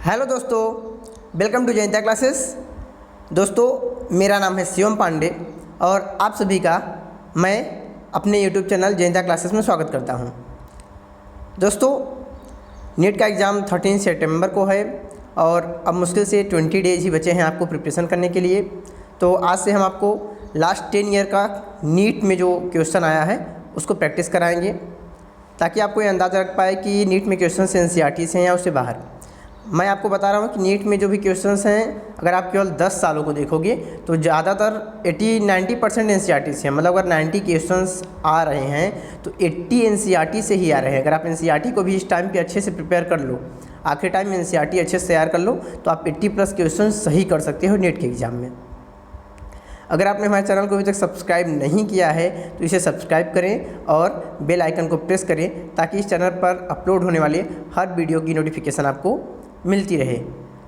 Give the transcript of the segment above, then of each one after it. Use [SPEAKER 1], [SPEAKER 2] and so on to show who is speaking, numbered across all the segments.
[SPEAKER 1] Hello दोस्तों, welcome to Jayanta classes. दोस्तों, मेरा नाम है शिवम पांडे और आप सभी का मैं अपने यूट्यूब चैनल जयंता क्लासेस में स्वागत करता हूं। दोस्तों, नीट का एग्ज़ाम 13 सितंबर को है और अब मुश्किल से 20 डेज ही बचे हैं आपको प्रिपरेशन करने के लिए। तो आज से हम आपको लास्ट 10 ईयर का नीट में जो क्वेश्चन आया है उसको प्रैक्टिस कराएंगे, ताकि आपको ये अंदाज़ा रख पाए कि नीट में क्वेश्चन एनसीईआरटी से हैं या उससे बाहर। मैं आपको बता रहा हूँ कि नीट में जो भी क्वेश्चंस हैं, अगर आप केवल 10 सालों को देखोगे तो ज़्यादातर 80-90% एनसीईआरटी से हैं। मतलब अगर 90 क्वेश्चंस आ रहे हैं तो 80 एनसीईआरटी से ही आ रहे हैं। अगर आप एनसीईआरटी को भी इस टाइम पे अच्छे से प्रिपेयर कर लो, आखिरी टाइम में एनसीईआरटी अच्छे से तैयार कर लो, तो आप 80+ क्वेश्चन सही कर सकते हो नीट के एग्ज़ाम में। अगर आपने हमारे चैनल को अभी तक सब्सक्राइब नहीं किया है तो इसे सब्सक्राइब करें और बेल आइकन को प्रेस करें, ताकि इस चैनल पर अपलोड होने वाले हर वीडियो की नोटिफिकेशन आपको मिलती रहे।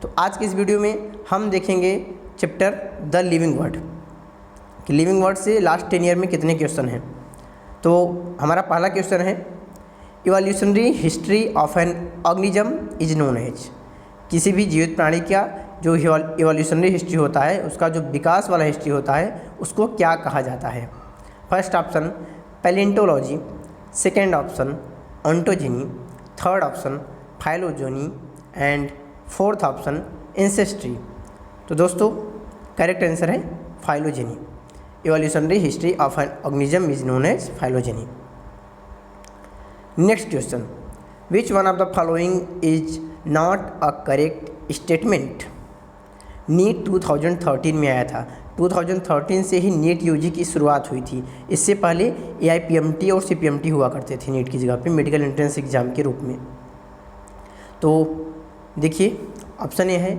[SPEAKER 1] तो आज के इस वीडियो में हम देखेंगे चैप्टर द लिविंग वर्ड कि लिविंग वर्ड से लास्ट 10 ईयर में कितने क्वेश्चन हैं। तो हमारा पहला क्वेश्चन है, evolutionary history of an organism is known as. किसी भी जीवित प्राणी का जो इवोल्यूशनरी हिस्ट्री होता है, उसका जो विकास वाला हिस्ट्री होता है, उसको क्या कहा जाता है। First option paleontology, second option ontogeny, third option phylogeny and fourth option ancestry. तो दोस्तों, करेक्ट आंसर है phylogeny. Evolutionary history of an organism is known as phylogeny. Next question, which one of the following is not a correct statement. NEET 2013 में आया था। 2013 से ही NEET UG की शुरुआत हुई थी। इससे पहले एआईपीएमटी और सीपीएमटी हुआ करते थे नीट की जगह पे, मेडिकल एंट्रेंस एग्जाम के रूप में। तो देखिए, ऑप्शन ए है,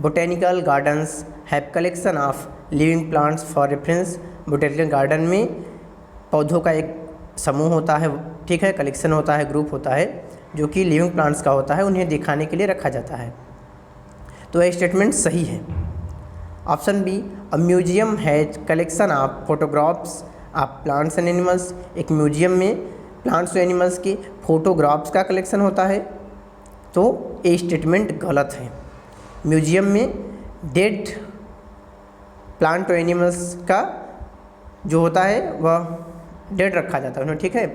[SPEAKER 1] botanical gardens have collection of living plants for reference. Botanical garden में पौधों का एक समूह होता है, ठीक है, कलेक्शन होता है, ग्रुप होता है, जो कि लिविंग प्लांट्स का होता है, उन्हें दिखाने के लिए रखा जाता है। तो यह स्टेटमेंट सही है। Option B, a museum has collection of photographs of plants and animals. एक म्यूजियम में प्लांट्स और एनिमल्स के फोटोग्राफ्स का कलेक्शन होता है। तो ये स्टेटमेंट गलत है। म्यूजियम में डेड प्लांट और एनिमल्स का जो होता है वह डेड रखा जाता है उन्हें, ठीक है।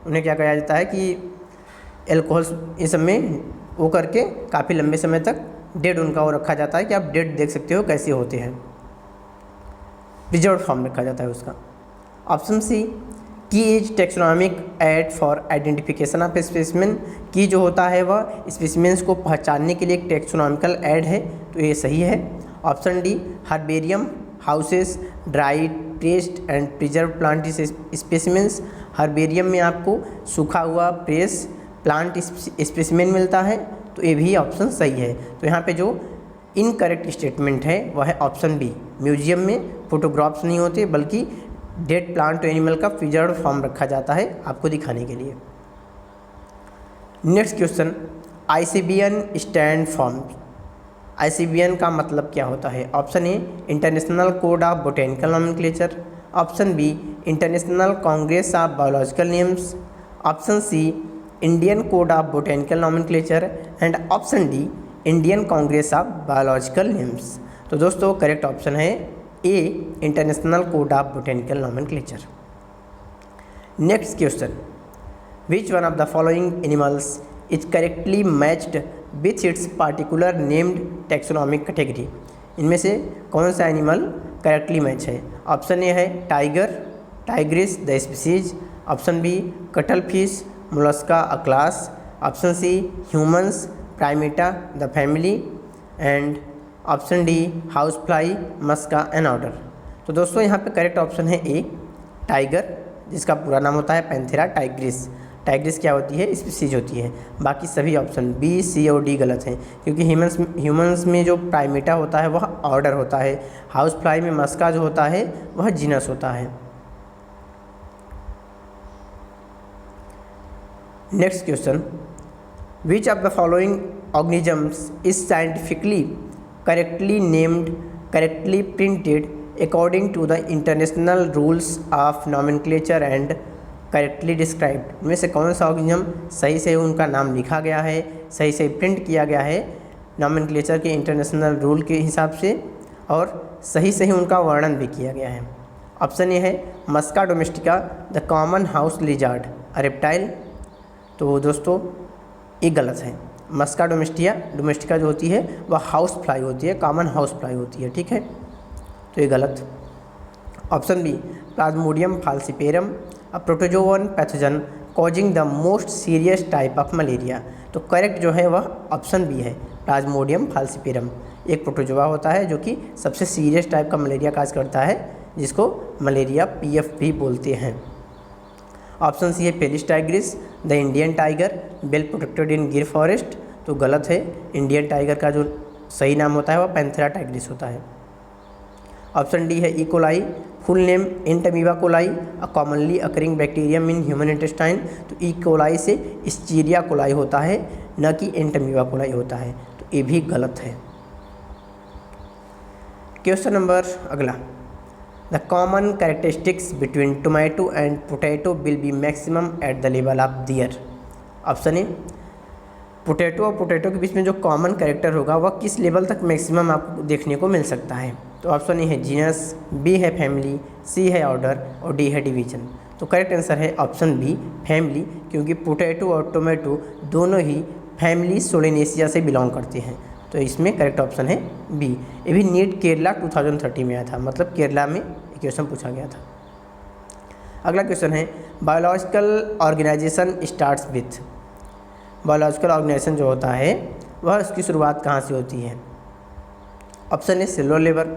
[SPEAKER 1] उन्हें क्या कहा जाता है कि एल्कोहल इस सब में वो करके काफ़ी लंबे समय तक डेड उनका वो रखा जाता है कि आप डेड देख सकते हो कैसे होते हैं, प्रिजर्व फॉर्म रखा जाता है उसका। Option C, key is taxonomic aid for identification of specimen. Key जो होता है वह स्पेसिमेंस को पहचानने के लिए एक टेक्सोनॉमिकल एड है, तो ये सही है। Option D, herbarium houses dried pressed and preserve plant specimens. Herbarium में आपको सूखा हुआ प्रेस प्लांट स्पेसिमेन मिलता है, तो ये भी ऑप्शन सही है। तो यहाँ पे जो इनकरेक्ट स्टेटमेंट है वह है ऑप्शन बी, म्यूजियम में फोटोग्राफ्स नहीं होते बल्कि डेड प्लांट और एनिमल का प्रिजर्व फॉर्म रखा जाता है आपको दिखाने के लिए। Next question, ICBN stand form. ICBN का मतलब क्या होता है। Option A, international code of botanical nomenclature. Option B, international congress of biological names. Option C, Indian code of botanical nomenclature and option D, Indian congress of biological names. तो दोस्तों, correct option है A, international code of botanical nomenclature. Next question, which one of the following animals is correctly matched with its particular named taxonomic category. इनमें से कौन सा animal correctly match है। Option A है tiger, Tigris the species. Option B, cuttlefish, Mollusca a class. Option C, humans, Primata the family and option D, house fly, Musca an order. तो दोस्तों, यहाँ पे करेक्ट ऑप्शन है ए, tiger, जिसका पूरा नाम होता है पैंथेरा टाइग्रिस। टाइग्रिस क्या होती है, स्पीसीज होती है। बाकी सभी ऑप्शन बी, सी और डी गलत हैं, क्योंकि ह्यूमंस में जो प्राइमेटा होता है वह ऑर्डर होता है, हाउस फ्लाई में मस्का जो होता है वह जीनस होता है। Next question, which of the following organisms is scientifically correctly named, correctly printed according to the international rules of nomenclature and correctly described। इनमें से कौन सा ऑर्गेनिज्म सही से उनका नाम लिखा गया है, सही से प्रिंट किया गया है नॉमेनक्लेचर के इंटरनेशनल रूल के हिसाब से और सही सही उनका वर्णन भी किया गया है। ऑप्शन ए है Musca domestica the common house lizard a reptile. तो दोस्तों ये गलत है। मस्का डोमेस्टिका जो होती है वह हाउस फ्लाई होती है, कॉमन हाउस फ्लाई होती है, ठीक है, तो ये गलत। Option B plasmodium falciparum a protozoan pathogen causing the most serious type of malaria. तो करेक्ट जो है वह ऑप्शन बी है, प्लाज्मोडियम फाल्सिपेरम एक प्रोटोजोआ होता है जो कि सबसे सीरियस टाइप का मलेरिया काज करता है, जिसको मलेरिया पीएफ भी बोलते हैं। ऑप्शन सी है Felis Tigris the Indian tiger well protected in Gir forest. तो गलत है, इंडियन टाइगर का जो सही नाम होता है वह पैंथेरा टाइग्रिस होता है। ऑप्शन डी है E coli full name Entamoeba coli a commonly occurring bacterium in human intestine. तो ई कोलाई से इस्चीरिया कोलाई होता है, न कि एंटमीबा कोलाई होता है, तो ये भी गलत है। क्वेश्चन नंबर अगला, the common characteristics between tomato and potato will be maximum at the level of their. Option A potato और पोटैटो के बीच में जो कॉमन कैरेक्टर होगा वह किस लेवल तक मैक्सिमम आपको देखने को मिल सकता है। तो ऑप्शन ए है जीनस, बी है फैमिली, सी है ऑर्डर और डी है डिवीजन। तो करेक्ट आंसर है ऑप्शन बी फैमिली, क्योंकि पोटैटो और टोमेटो दोनों ही फैमिली सोलेनेसिया से बिलोंग करते हैं। तो इसमें करेक्ट ऑप्शन है बी। ये भी नीट केरला 2030 में आया था, मतलब केरला में एक क्वेश्चन पूछा गया था। अगला क्वेश्चन है biological organisation starts with. Biological organisation जो होता है वह उसकी शुरुआत कहाँ से होती है। Option A cellular level,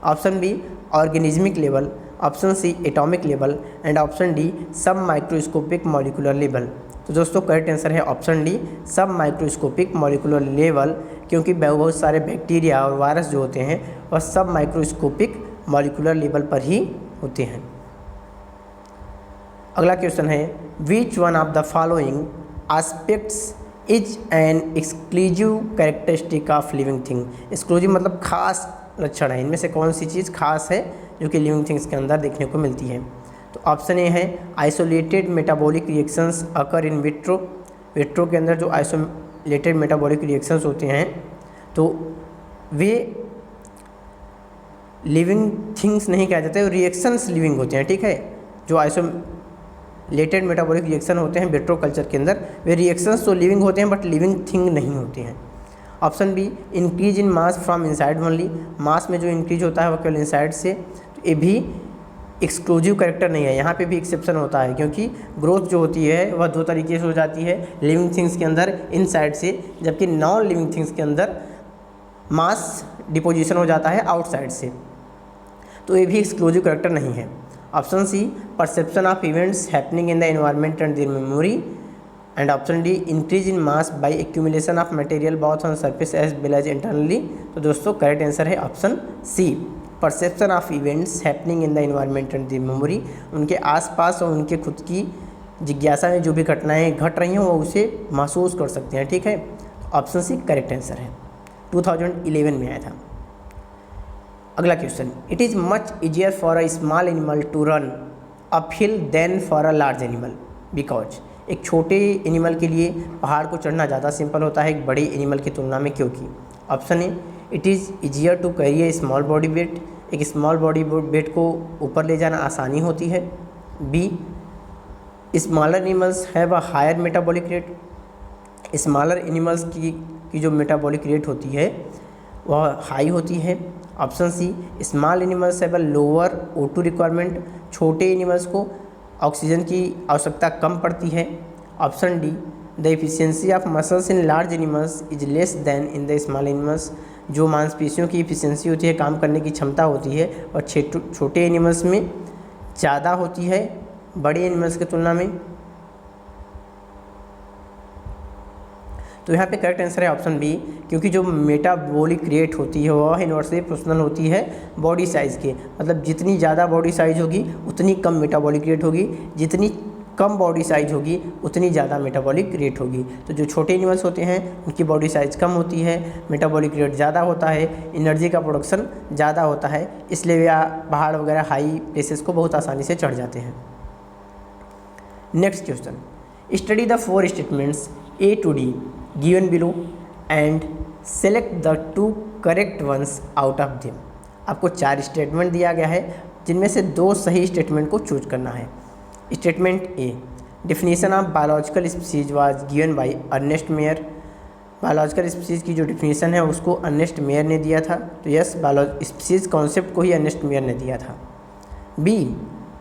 [SPEAKER 1] option B organismic level, option C atomic level and option D sub microscopic molecular level. तो दोस्तों करेक्ट आंसर है option D sub microscopic molecular level, क्योंकि बहुत सारे बैक्टीरिया और वायरस जो होते हैं वह सब माइक्रोस्कोपिक मॉलिकुलर लेवल पर ही होते हैं। अगला क्वेश्चन है विच one of the following aspects is an exclusive characteristic of living thing. Exclusive मतलब खास लक्षण है, इनमें से कौन सी चीज़ खास है जो कि लिविंग थिंग्स के अंदर देखने को मिलती है। तो ऑप्शन ए है isolated metabolic reactions occur in vitro. Vitro के अंदर जो आइसोलेटेड मेटाबॉलिक रिएक्शंस होते हैं तो वे लिविंग थिंग्स नहीं कहा जाते, रिएक्शंस लिविंग होते हैं, ठीक है। जो आइसोलेटेड मेटाबॉलिक रिएक्शन होते हैं विट्रो कल्चर के अंदर वे रिएक्शंस तो लिविंग होते हैं बट लिविंग थिंग नहीं होते हैं। Option B increase in mass from inside only. Mass में जो इंक्रीज होता है वह केवल इनसाइड से, तो ये भी एक्सक्लूसिव कैरेक्टर नहीं है, यहाँ पे भी एक्सेप्शन होता है, क्योंकि ग्रोथ जो होती है वह दो तरीके से हो जाती है, लिविंग थिंग्स के अंदर इनसाइड से, जबकि नॉन लिविंग थिंग्स के अंदर मास डिपोजिशन हो जाता है आउटसाइड से, तो ये भी एक्सक्लूसिव कैरेक्टर नहीं है। Option C perception of events happening in the environment and their memory and option D increase in mass by accumulation of material both on surface as well as internally. तो दोस्तों correct answer है option C perception of events happening in the environment and the memory. उनके आसपास और उनके खुद की जिज्ञासा में जो भी घटनाएं घट रही हैं वो उसे महसूस कर सकते हैं, ठीक है। ऑप्शन सी करेक्ट आंसर है, 2011 में आया था। अगला question, it is much easier for a small animal to run uphill than for a large animal because. एक छोटे एनिमल के लिए पहाड़ को चढ़ना ज़्यादा सिंपल होता है एक बड़े एनिमल की तुलना में, क्योंकि option A it is easier to carry a small body weight. एक स्मॉल बॉडी वेट को ऊपर ले जाना आसानी होती है। B smaller animals have a higher metabolic rate. Smaller animals की जो मेटाबॉलिक रेट होती है वह हाई होती है। Option C small animals have a lower O2 requirement. छोटे एनिमल्स को ऑक्सीजन की आवश्यकता कम पड़ती है। Option D the efficiency of muscles in large animals is less than in the small animals. जो मांसपेशियों की एफिशिएंसी होती है, काम करने की क्षमता होती है, और छोटे एनिमल्स में ज़्यादा होती है बड़े एनिमल्स की तुलना में। तो यहाँ पे करेक्ट आंसर है ऑप्शन बी, क्योंकि जो मेटाबॉलिक रेट होती है वह इन्वर्सली प्रोपोर्शनल होती है बॉडी साइज़ के। मतलब जितनी ज़्यादा बॉडी साइज होगी उतनी कम मेटाबॉलिक रेट होगी, जितनी कम बॉडी साइज होगी उतनी ज़्यादा मेटाबॉलिक रेट होगी। तो जो छोटे एनिमल्स होते हैं उनकी बॉडी साइज़ कम होती है, मेटाबॉलिक रेट ज़्यादा होता है, एनर्जी का प्रोडक्शन ज़्यादा होता है, इसलिए वे पहाड़ वगैरह हाई प्लेसेस को बहुत आसानी से चढ़ जाते हैं। Next question, study the 4 statements A to D given below and select the 2 correct ones out of them. आपको 4 स्टेटमेंट दिया गया है जिनमें से 2 सही स्टेटमेंट को चूज करना है। Statement A, definition of biological species was given by Ernest Mayr. Biological species की जो डिफिनीशन है उसको अर्नेस्ट मेयर ने दिया था, तो यस स्पीसीज कॉन्सेप्ट को ही अर्नेस्ट मेयर ने दिया था। B,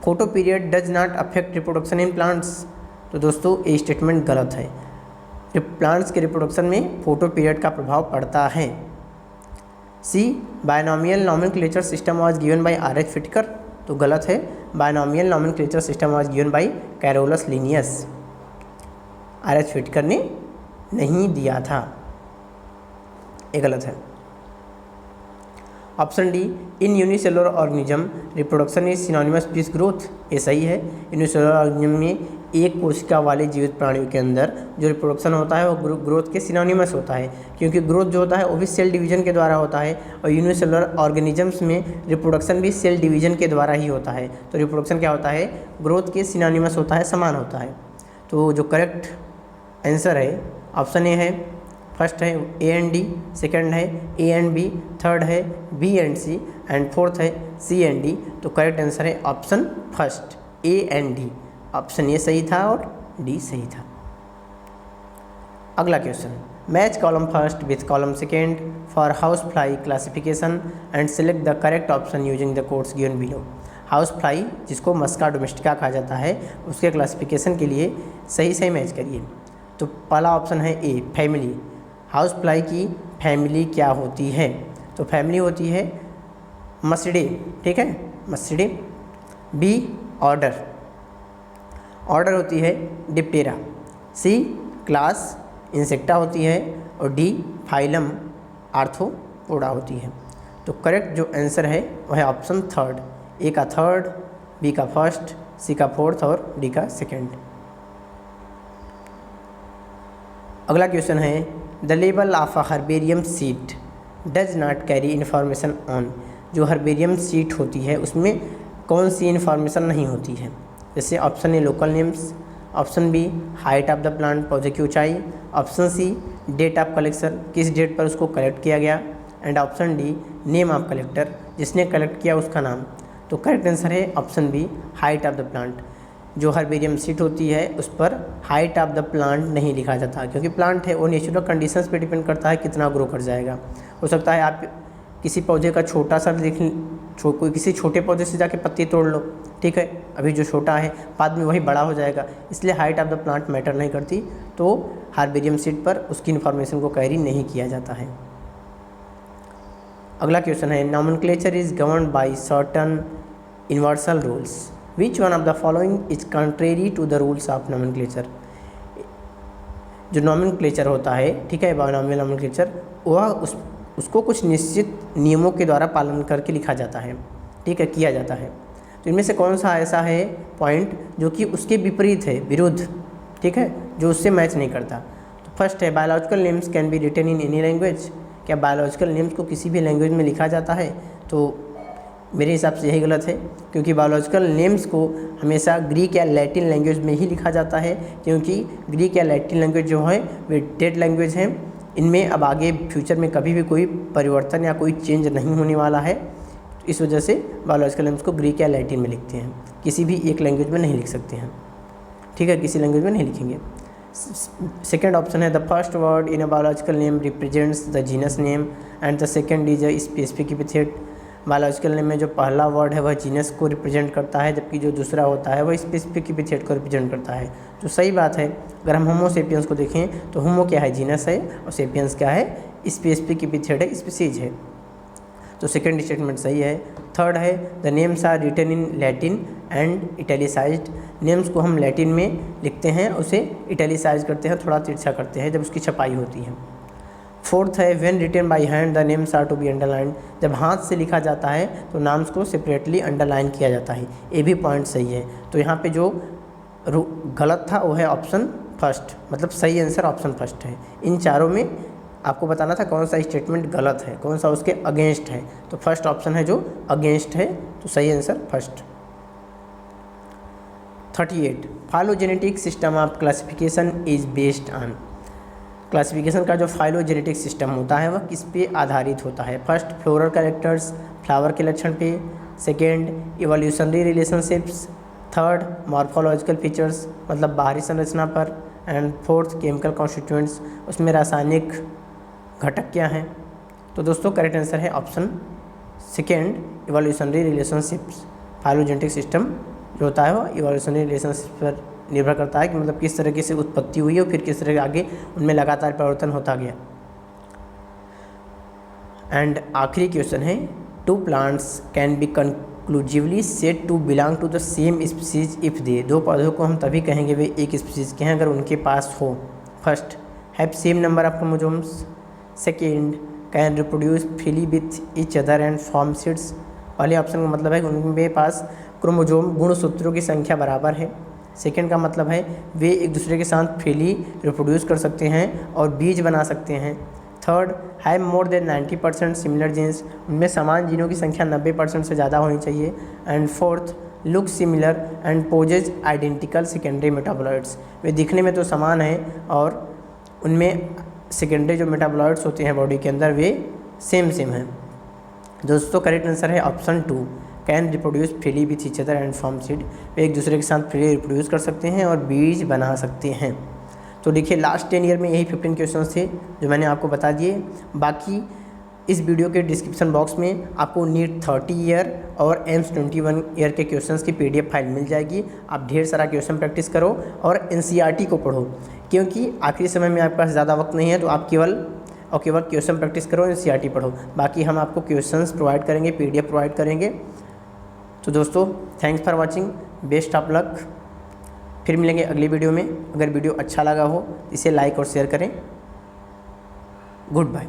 [SPEAKER 1] photoperiod does not affect reproduction in plants. तो दोस्तों ये स्टेटमेंट गलत है। प्लांट्स के रिप्रोडक्शन में फोटो पीरियड का प्रभाव पड़ता है। C, binomial nomenclature system was given by R H. Whittaker. तो गलत है, binomial nomenclature system was given by Carolus Linnaeus. R H. Whittaker ने नहीं दिया था, ये गलत है। Option D, in unicellular organism reproduction is synonymous with growth. ये सही है। यूनिसेलुलर ऑर्गेनिज्म में एक कोशिका वाले जीवित प्राणियों के अंदर जो रिप्रोडक्शन होता है वो ग्रोथ के सिनोनिमस होता है, क्योंकि ग्रोथ जो होता है वो भी सेल डिवीजन के द्वारा होता है और यूनिसेलुलर ऑर्गेनिजम्स में रिप्रोडक्शन भी सेल डिवीजन के द्वारा ही होता है। तो रिप्रोडक्शन क्या होता है, ग्रोथ के सिनोनिमस होता है, समान होता है। तो जो करेक्ट आंसर है ऑप्शन ए है, फर्स्ट है ए एंड डी, सेकंड है ए एंड बी, थर्ड है B and C and fourth है सी एंड डी। तो करेक्ट आंसर है option first A and D. Option A सही था और डी सही था। अगला question, match column first with column second for house fly classification and select the correct option using the codes given below. House fly जिसको मस्का domestica कहा जाता है उसके क्लासिफिकेशन के लिए सही मैच करिए। तो पहला ऑप्शन है ए, फैमिली। हाउस फ्लाई की फैमिली क्या होती है, तो फैमिली होती है मस्टिडे, ठीक है, मस्टिडे। बी, ऑर्डर, ऑर्डर होती है डिप्टेरा। सी, क्लास इंसेक्टा होती है और डी, फाइलम आर्थ्रोपोडा होती है। तो करेक्ट जो आंसर है वह है ऑप्शन थर्ड, ए का थर्ड, बी का फर्स्ट, सी का फोर्थ और डी का सेकेंड। अगला क्वेश्चन है, the label of a herbarium seat does not carry information on. जो हर्बेरियम सीट होती है उसमें कौन सी इन्फॉर्मेशन नहीं होती है, जैसे option A local names, option B height of the plant पौधे की ऊंचाई, option C date of collection किस डेट पर उसको कलेक्ट किया गया and option D name of collector जिसने कलेक्ट किया उसका नाम। तो करेक्ट आंसर है option B height of the plant. जो हर्बेरियम सीट होती है उस पर हाइट ऑफ द प्लांट नहीं लिखा जाता, क्योंकि प्लांट है वो नेचुरल कंडीशंस पे डिपेंड करता है कितना ग्रो कर जाएगा। हो सकता है आप किसी पौधे का छोटा सा कोई किसी छोटे पौधे से जाके पत्ती तोड़ लो, ठीक है, अभी जो छोटा है बाद में वही बड़ा हो जाएगा, इसलिए height of the plant matter नहीं करती। तो हर्बेरियम सीट पर उसकी इन्फॉर्मेशन को कैरी नहीं किया जाता है। अगला क्वेश्चन है, nomenclature is governed by certain universal rules, which one of the following is contrary to the rules of nomenclature. जो नॉमेनक्लेचर होता है, ठीक है, बायनॉमियल नॉमेनक्लेचर, वह उसको कुछ निश्चित नियमों के द्वारा पालन करके लिखा जाता है, ठीक है, किया जाता है। तो इनमें से कौन सा ऐसा है पॉइंट जो कि उसके विपरीत है, विरुद्ध, ठीक है, जो उससे मैच नहीं करता। तो फर्स्ट है biological names can be written in any language. क्या बायोलॉजिकल नेम्स को किसी भी लैंग्वेज में लिखा जाता है? तो मेरे हिसाब से यही गलत है, क्योंकि बायोलॉजिकल नेम्स को हमेशा ग्रीक या लैटिन लैंग्वेज में ही लिखा जाता है, क्योंकि ग्रीक या लैटिन लैंग्वेज जो है वे डेड लैंग्वेज हैं। इनमें अब आगे फ्यूचर में कभी भी कोई परिवर्तन या कोई चेंज नहीं होने वाला है। इस वजह से बायोलॉजिकल नेम्स को ग्रीक या लैटिन में लिखते हैं, किसी भी एक लैंग्वेज में नहीं लिख सकते हैं, ठीक है, किसी लैंग्वेज में नहीं लिखेंगे। सेकेंड ऑप्शन है, the first word in a biological name represents the genus name and the second is a specific epithet. Biological name में जो पहला वर्ड है वह जीनस को रिप्रेजेंट करता है, जबकि जो दूसरा होता है वह स्पेसिफिक एपिथेट को रिप्रेजेंट करता है। तो सही बात है। अगर हम होमो सेपियंस को देखें तो होमो क्या है, जीनस है, और सेपियंस क्या है, स्पेसिफिक एपिथेट है, स्पीसीज है। तो सेकेंड स्टेटमेंट सही है। थर्ड है, the names are written in Latin and italicised. Names को हम लैटिन में लिखते हैं, उसे इटैलिसाइज करते हैं, थोड़ा तिरछा करते हैं जब उसकी छपाई होती है। फोर्थ है, when written by hand the names are to be underline. जब हाथ से लिखा जाता है तो नाम्स को सेपरेटली अंडरलाइन किया जाता है, ये भी पॉइंट सही है। तो यहाँ पे जो गलत था वो है ऑप्शन फर्स्ट, मतलब सही आंसर ऑप्शन फर्स्ट है। इन चारों में आपको बताना था कौन सा स्टेटमेंट गलत है, कौन सा उसके अगेंस्ट है। तो फर्स्ट ऑप्शन है जो अगेंस्ट है, तो सही answer first. 38, phylogenetic system of classification is based on. Classification का जो फाइलोजेनेटिक सिस्टम होता है वह किस पे आधारित होता है? फर्स्ट, फ्लोरल कैरेक्टर्स, फ्लावर के लक्षण पे। Second, evolutionary relationships. Third, morphological features मतलब बाहरी संरचना पर। एंड फोर्थ, केमिकल कॉन्स्टिट्यूएंट्स उसमें रासायनिक घटक क्या हैं? तो दोस्तों करेक्ट आंसर है option second, evolutionary relationships. Phylogenetic system जो होता है वो इवोल्यूशनरी रिलेशनशिप पर निर्भर करता है कि मतलब किस तरीके से उत्पत्ति हुई है और फिर किस तरह के आगे उनमें लगातार परिवर्तन होता गया। एंड आखिरी क्वेश्चन है, two plants can be conclusively said to belong to the same species if they. दो पौधों को हम तभी कहेंगे वे एक स्पीसीज के हैं अगर उनके पास हो। First, have same number of chromosomes. Second, can reproduce freely with each other and form seeds. पहले ऑप्शन का मतलब है कि उनके पास क्रोमोसोम गुणसूत्रों की संख्या बराबर है। सेकेंड का मतलब है वे एक दूसरे के साथ फ्रीली रिप्रोड्यूस कर सकते हैं और बीज बना सकते हैं। Third, have more than 90% similar genes. उनमें समान जीनों की संख्या 90% से ज़्यादा होनी चाहिए। And fourth, look similar and possess identical secondary metabolites. वे दिखने में तो समान हैं और उनमें सेकेंडरी जो मेटाबोलाइट्स होते हैं बॉडी के अंदर वे सेम हैं। दोस्तों करेक्ट आंसर है option 2, can reproduce freely with each other and form seed. वे एक दूसरे के साथ फ्रीली रिप्रोड्यूस कर सकते हैं और बीज बना सकते हैं। तो देखिए लास्ट 10 ईयर में यही 15 क्वेश्चंस थे जो मैंने आपको बता दिए। बाकी इस वीडियो के डिस्क्रिप्शन बॉक्स में आपको नीट 30 ईयर और एम्स 21 ईयर के क्वेश्चंस की PDF फाइल मिल जाएगी। आप ढेर सारा क्वेश्चन प्रैक्टिस करो और NCERT को पढ़ो, क्योंकि आखिरी समय में आपके पास ज़्यादा वक्त नहीं है तो आप केवल क्वेश्चन प्रैक्टिस करो, NCERT पढ़ो। बाकी हम आपको क्वेश्चंस प्रोवाइड करेंगे, PDF प्रोवाइड करेंगे। तो दोस्तों thanks for watching, best of luck. फिर मिलेंगे अगली वीडियो में। अगर वीडियो अच्छा लगा हो इसे लाइक और शेयर करें। Good bye.